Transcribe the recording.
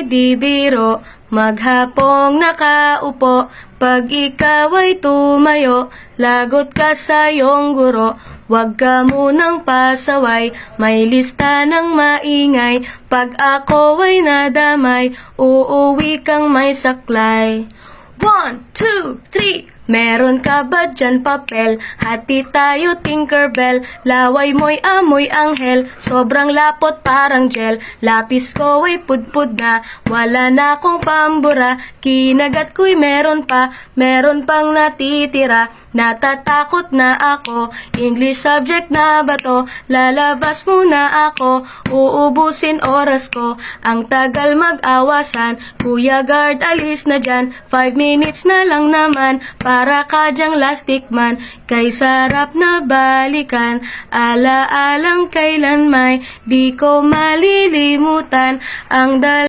di biro, maghapong nakaupo. Pag ikaw ay tumayo, lagot ka sa iyong guro. Huwag ka munang pasaway, may lista ng maingay. Pag ako ay nadamay, uuwi kang may saklay. 1, 2, 3. Meron ka ba dyan papel? Hati tayo Tinkerbell. Laway mo'y amoy anghel, sobrang lapot parang gel. Lapis ko ay pudpud na, wala na akong pambura. Kinagat ko'y meron pang natitira. Natatakot na ako, English subject na ba to? Lalabas muna ako, uubusin oras ko. Ang tagal mag-awasan, Kuya Guard alis na dyan. 5 minutes na lang naman, para ka dyang lastic man. Kay sarap na balikan, ala-alang kailan may di ko malilimutan. Ang